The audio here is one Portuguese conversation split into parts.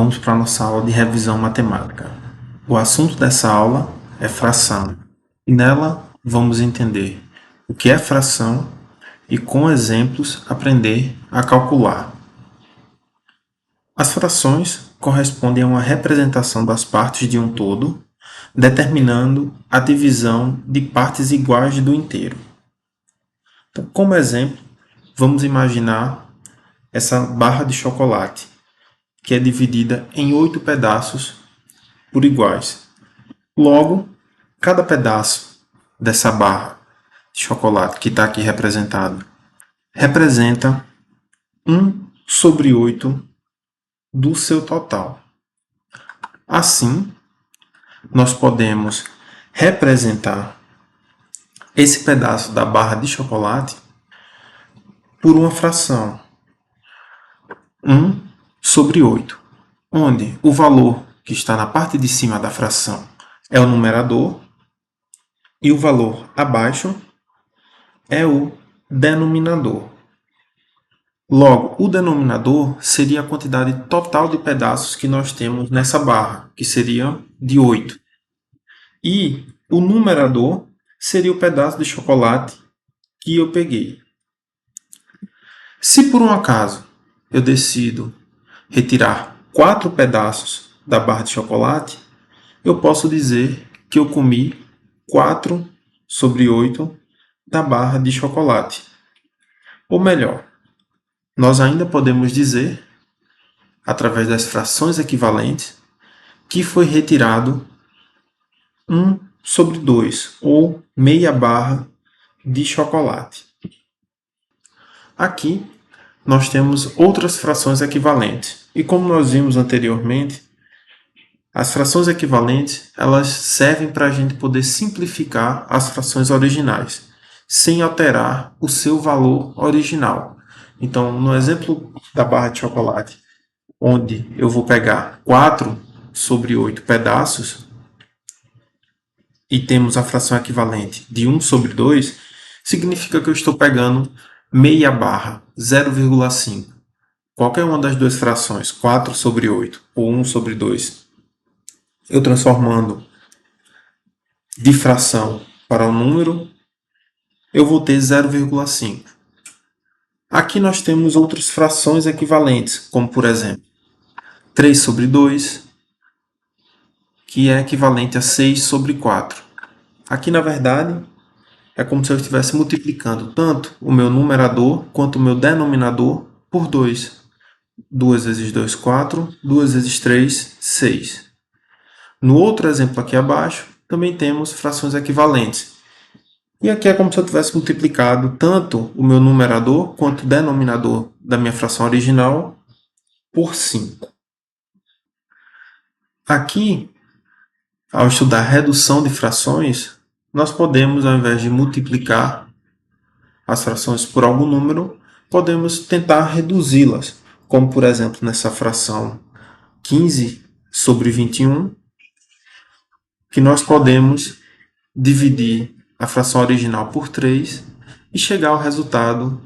vamos para a nossa aula de revisão matemática. O assunto dessa aula é fração, e nela vamos entender o que é fração e, com exemplos, aprender a calcular. As frações correspondem a uma representação das partes de um todo, determinando a divisão de partes iguais do inteiro. Então, como exemplo, vamos imaginar essa barra de chocolate, que é dividida em 8 pedaços por iguais. Logo, cada pedaço dessa barra de chocolate que está aqui representado representa 1/8 do seu total. Assim, nós podemos representar esse pedaço da barra de chocolate por uma fração 1/8, onde o valor que está na parte de cima da fração é o numerador e o valor abaixo é o denominador. Logo, o denominador seria a quantidade total de pedaços que nós temos nessa barra, que seria de 8. E o numerador seria o pedaço de chocolate que eu peguei. Se por um acaso eu decido retirar 4 pedaços da barra de chocolate, eu posso dizer que eu comi 4/8 da barra de chocolate. Ou melhor, nós ainda podemos dizer, através das frações equivalentes, que foi retirado 1/2, ou meia barra de chocolate. Aqui, nós temos outras frações equivalentes. E como nós vimos anteriormente, as frações equivalentes elas servem para a gente poder simplificar as frações originais, sem alterar o seu valor original. Então, no exemplo da barra de chocolate, onde eu vou pegar 4/8 pedaços, e temos a fração equivalente de 1/2, significa que eu estou pegando meia barra, 0,5. Qualquer uma das duas frações, 4/8 ou 1/2, eu transformando de fração para um número, eu vou ter 0,5. Aqui nós temos outras frações equivalentes, como por exemplo, 3/2, que é equivalente a 6/4. Aqui, na verdade, é como se eu estivesse multiplicando tanto o meu numerador quanto o meu denominador por 2. 2 vezes 2, 4. 2 vezes 3, 6. No outro exemplo aqui abaixo, também temos frações equivalentes. E aqui é como se eu tivesse multiplicado tanto o meu numerador quanto o denominador da minha fração original por 5. Aqui, ao estudar redução de frações, nós podemos, ao invés de multiplicar as frações por algum número, podemos tentar reduzi-las, como por exemplo nessa fração 15/21, que nós podemos dividir a fração original por 3 e chegar ao resultado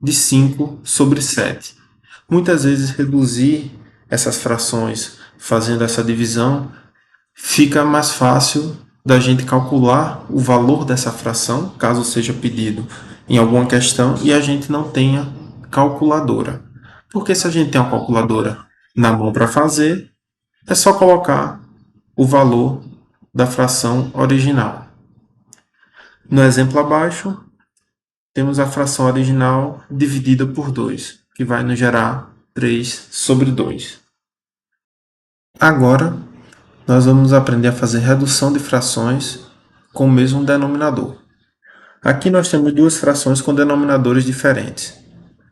de 5/7. Muitas vezes reduzir essas frações fazendo essa divisão fica mais fácil da gente calcular o valor dessa fração, caso seja pedido em alguma questão e a gente não tenha calculadora. Porque se a gente tem uma calculadora na mão para fazer, é só colocar o valor da fração original. No exemplo abaixo, temos a fração original dividida por 2, que vai nos gerar 3/2. Agora, nós vamos aprender a fazer redução de frações com o mesmo denominador. Aqui nós temos duas frações com denominadores diferentes,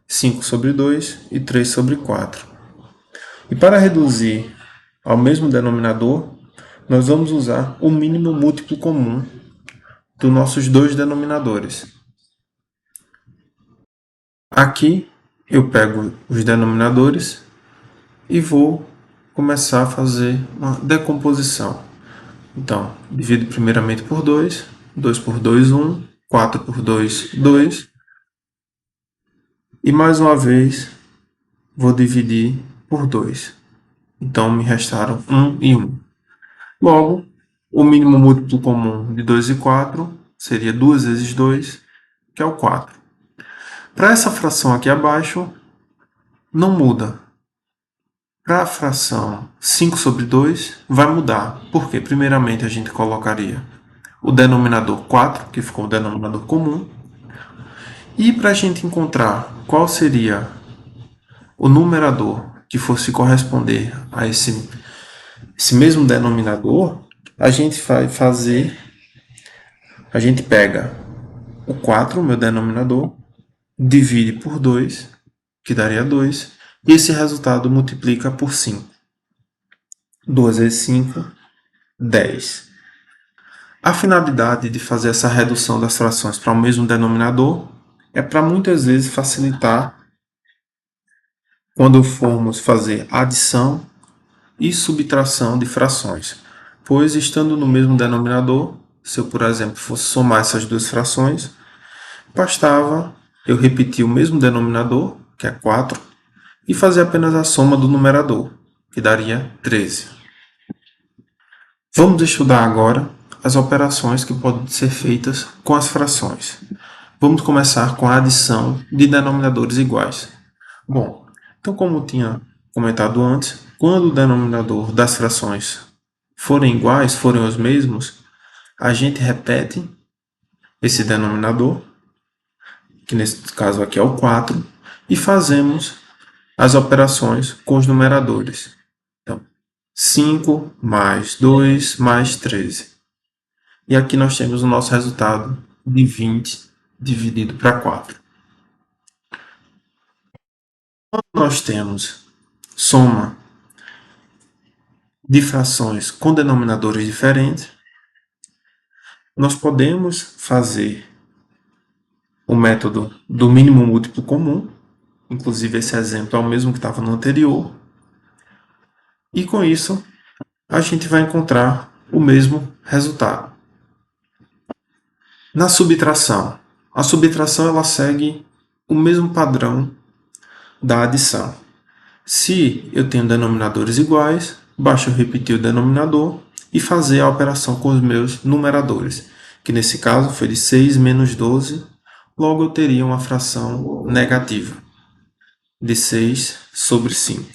5/2 e 3/4. E para reduzir ao mesmo denominador, nós vamos usar o mínimo múltiplo comum dos nossos dois denominadores. Aqui eu pego os denominadores e vou começar a fazer uma decomposição. Então, divido primeiramente por 2, 2 por 2, 1, 4 por 2, 2. E mais uma vez, vou dividir por 2. Então, me restaram 1 e 1. Logo, o mínimo múltiplo comum de 2 e 4 seria 2 vezes 2, que é o 4. Para essa fração aqui abaixo, não muda. Para a fração 5 sobre 2, vai mudar. Por quê? Primeiramente, a gente colocaria o denominador 4, que ficou o denominador comum. E para a gente encontrar qual seria o numerador que fosse corresponder a esse mesmo denominador, a gente vai fazer, a gente pega o 4, meu denominador, divide por 2, que daria 2, e esse resultado multiplica por 5. 2 vezes 5, 10. A finalidade de fazer essa redução das frações para o mesmo denominador é para muitas vezes facilitar quando formos fazer adição e subtração de frações, pois estando no mesmo denominador, se eu, por exemplo, fosse somar essas duas frações, bastava eu repetir o mesmo denominador, que é 4, e fazer apenas a soma do numerador, que daria 13. Vamos estudar agora as operações que podem ser feitas com as frações. Vamos começar com a adição de denominadores iguais. Bom, então como eu tinha comentado antes, quando o denominador das frações forem iguais, forem os mesmos, a gente repete esse denominador, que nesse caso aqui é o 4, e fazemos as operações com os numeradores. Então, 5 mais 2 mais 13. E aqui nós temos o nosso resultado de 20 dividido para 4. Quando nós temos soma de frações com denominadores diferentes, nós podemos fazer o método do mínimo múltiplo comum, inclusive esse exemplo é o mesmo que estava no anterior, e com isso a gente vai encontrar o mesmo resultado. Na subtração, a subtração ela segue o mesmo padrão da adição. Se eu tenho denominadores iguais, basta eu repetir o denominador e fazer a operação com os meus numeradores, que nesse caso foi de 6 menos 12, logo eu teria uma fração negativa de 6 sobre 5.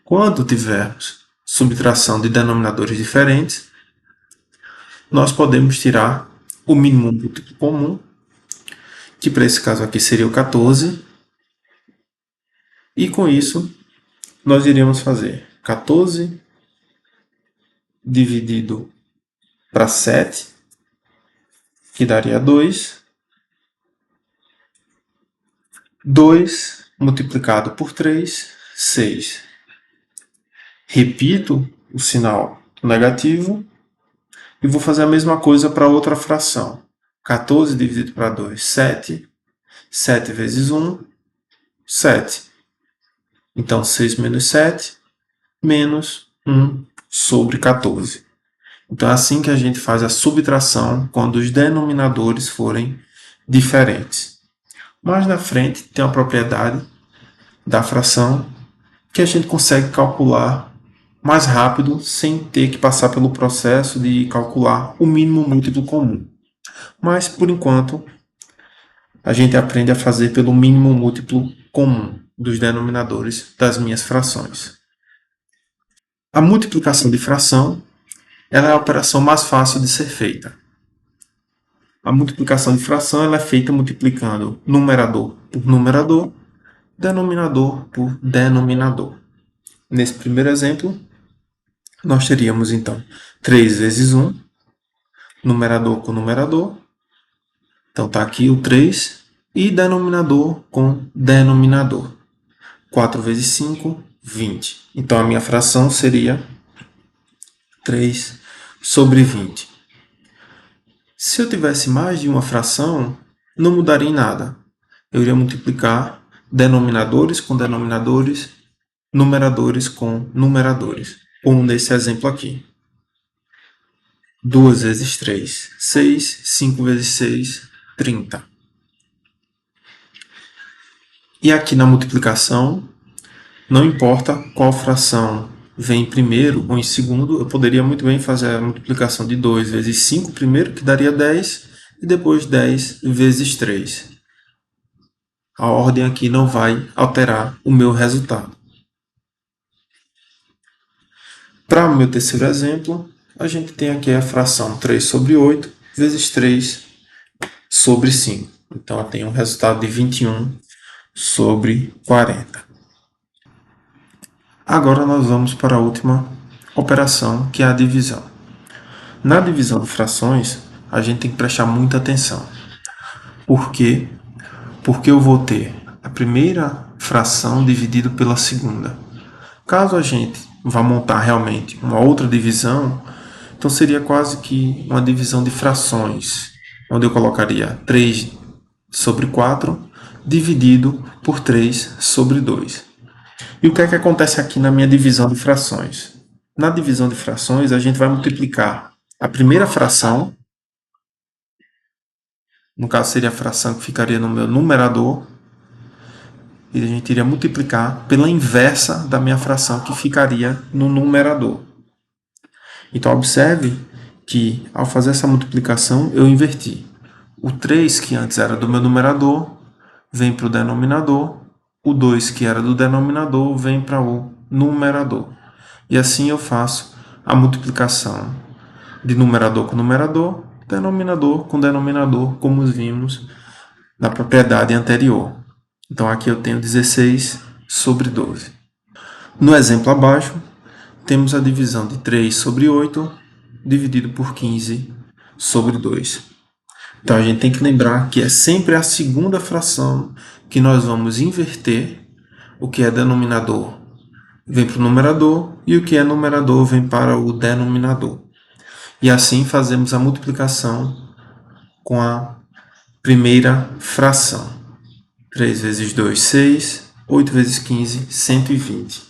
Quando tivermos subtração de denominadores diferentes, nós podemos tirar o mínimo múltiplo comum, que para esse caso aqui seria o 14, e com isso nós iríamos fazer 14 dividido para 7, que daria 2. 2 multiplicado por 3, 6. Repito o sinal negativo e vou fazer a mesma coisa para outra fração. 14 dividido para 2, 7. 7 vezes 1, 7. Então, 6 menos 7, menos 1 sobre 14. Então, é assim que a gente faz a subtração quando os denominadores forem diferentes. Mais na frente tem a propriedade da fração que a gente consegue calcular mais rápido sem ter que passar pelo processo de calcular o mínimo múltiplo comum. Mas, por enquanto, a gente aprende a fazer pelo mínimo múltiplo comum dos denominadores das minhas frações. A multiplicação de fração ela é a operação mais fácil de ser feita. A multiplicação de fração ela é feita multiplicando numerador por numerador, denominador por denominador. Nesse primeiro exemplo, nós teríamos então 3 vezes 1, numerador com numerador. Então está aqui o 3, e denominador com denominador. 4 vezes 5, 20. Então a minha fração seria 3 sobre 20. Se eu tivesse mais de uma fração, não mudaria em nada. Eu iria multiplicar denominadores com denominadores, numeradores com numeradores, como nesse exemplo aqui. 2 vezes 3, 6. 5 vezes 6, 30. E aqui na multiplicação, Não importa qual fração vem em primeiro ou em segundo, eu poderia muito bem fazer a multiplicação de 2 vezes 5 primeiro, que daria 10, e depois 10 vezes 3. A ordem aqui não vai alterar o meu resultado. Para o meu terceiro exemplo, a gente tem aqui a fração 3 sobre 8 vezes 3 sobre 5. Então, eu tenho um resultado de 21 sobre 40. Agora nós vamos para a última operação, que é a divisão. Na divisão de frações, a gente tem que prestar muita atenção. Por quê? Porque eu vou ter a primeira fração dividido pela segunda. Caso a gente vá montar realmente uma outra divisão, então seria quase que uma divisão de frações, onde eu colocaria 3 sobre 4 dividido por 3 sobre 2. E o que é que acontece aqui na minha divisão de frações? Na divisão de frações, a gente vai multiplicar a primeira fração, no caso seria a fração que ficaria no meu numerador, e a gente iria multiplicar pela inversa da minha fração, que ficaria no numerador. Então, observe que, ao fazer essa multiplicação, eu inverti. O 3, que antes era do meu numerador, vem para o denominador. O 2, que era do denominador, vem para o numerador. E assim eu faço a multiplicação de numerador com numerador, denominador com denominador, como vimos na propriedade anterior. Então, aqui eu tenho 16 sobre 12. No exemplo abaixo, temos a divisão de 3 sobre 8 dividido por 15 sobre 2. Então, a gente tem que lembrar que é sempre a segunda fração que nós vamos inverter. O que é denominador vem para o numerador e o que é numerador vem para o denominador. E assim fazemos a multiplicação com a primeira fração. 3 vezes 2, 6. 8 vezes 15, 120.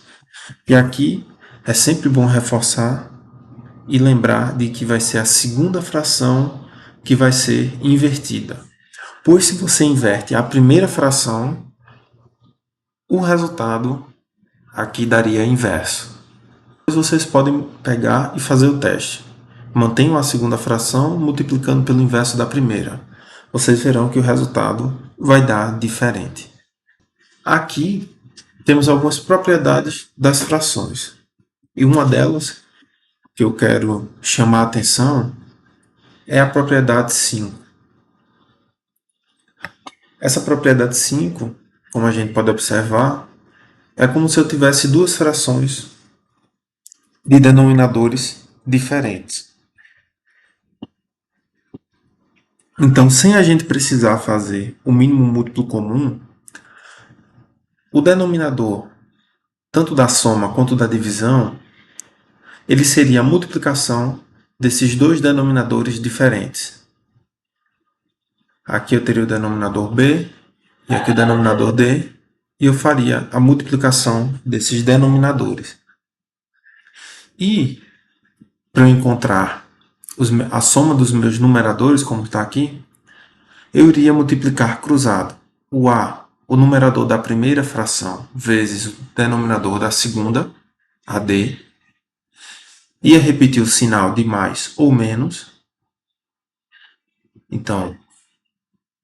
E aqui é sempre bom reforçar e lembrar de que vai ser a segunda fração que vai ser invertida. Pois se você inverte a primeira fração, o resultado aqui daria inverso. Depois vocês podem pegar e fazer o teste. Mantenham a segunda fração multiplicando pelo inverso da primeira. Vocês verão que o resultado vai dar diferente. Aqui temos algumas propriedades das frações. E uma delas que eu quero chamar a atenção é a propriedade 5. Essa propriedade 5, como a gente pode observar, é como se eu tivesse duas frações de denominadores diferentes. Então, sem a gente precisar fazer o mínimo múltiplo comum, o denominador, tanto da soma quanto da divisão, ele seria a multiplicação desses dois denominadores diferentes. Aqui eu teria o denominador B e aqui o denominador D, e eu faria a multiplicação desses denominadores. E para eu encontrar a soma dos meus numeradores, como está aqui, eu iria multiplicar cruzado o A, o numerador da primeira fração, vezes o denominador da segunda, AD, ia repetir o sinal de mais ou menos. Então,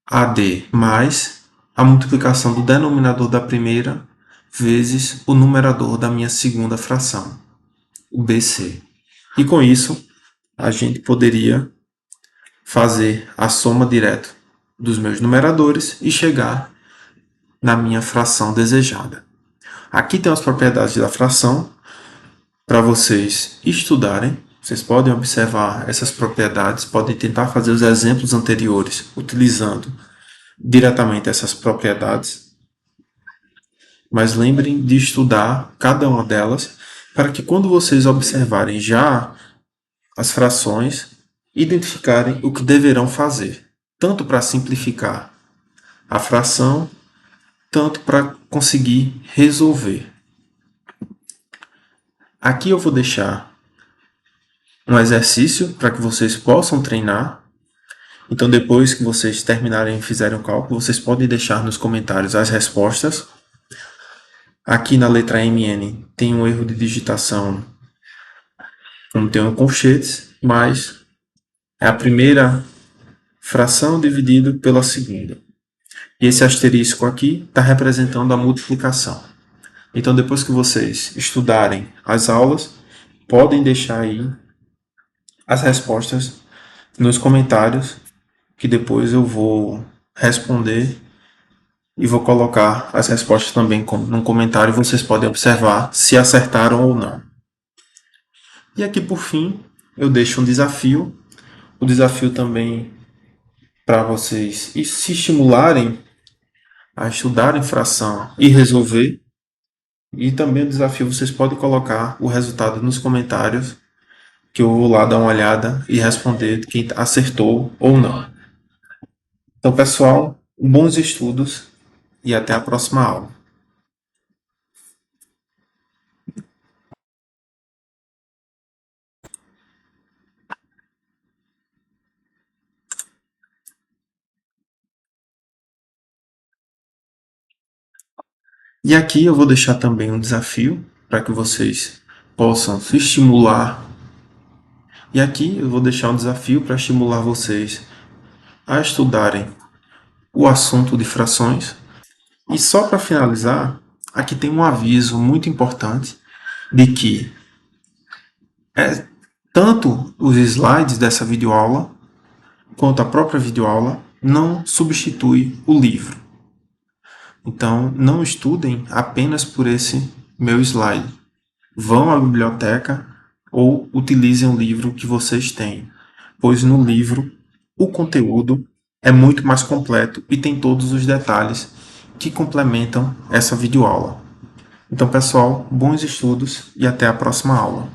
AD mais a multiplicação do denominador da primeira vezes o numerador da minha segunda fração, o BC. E com isso, a gente poderia fazer a soma direto dos meus numeradores e chegar na minha fração desejada. Aqui tem as propriedades da fração para vocês estudarem. Vocês podem observar essas propriedades, podem tentar fazer os exemplos anteriores utilizando diretamente essas propriedades. Mas lembrem de estudar cada uma delas para que quando vocês observarem já as frações, identificarem o que deverão fazer, tanto para simplificar a fração, tanto para conseguir resolver. Aqui eu vou deixar um exercício para que vocês possam treinar. Então, depois que vocês terminarem e fizerem o cálculo, vocês podem deixar nos comentários as respostas. Aqui na letra MN tem um erro de digitação, como tem um colchetes, mas é a primeira fração dividido pela segunda. E esse asterisco aqui está representando a multiplicação. Então, depois que vocês estudarem as aulas, podem deixar aí as respostas nos comentários, que depois eu vou responder e vou colocar as respostas também num comentário. Vocês podem observar se acertaram ou não. E aqui, por fim, eu deixo um desafio. O desafio também para vocês se estimularem a estudarem fração e resolver. E também o desafio, vocês podem colocar o resultado nos comentários, que eu vou lá dar uma olhada e responder quem acertou ou não. Então, pessoal, bons estudos e até a próxima aula. E aqui eu vou deixar também um desafio para que vocês possam se estimular. E aqui eu vou deixar um desafio para estimular vocês a estudarem o assunto de frações. E só para finalizar, aqui tem um aviso muito importante de que tanto os slides dessa videoaula quanto a própria videoaula não substitui o livro. Então, não estudem apenas por esse meu slide. Vão à biblioteca ou utilizem o livro que vocês têm, pois no livro o conteúdo é muito mais completo e tem todos os detalhes que complementam essa videoaula. Então, pessoal, bons estudos e até a próxima aula.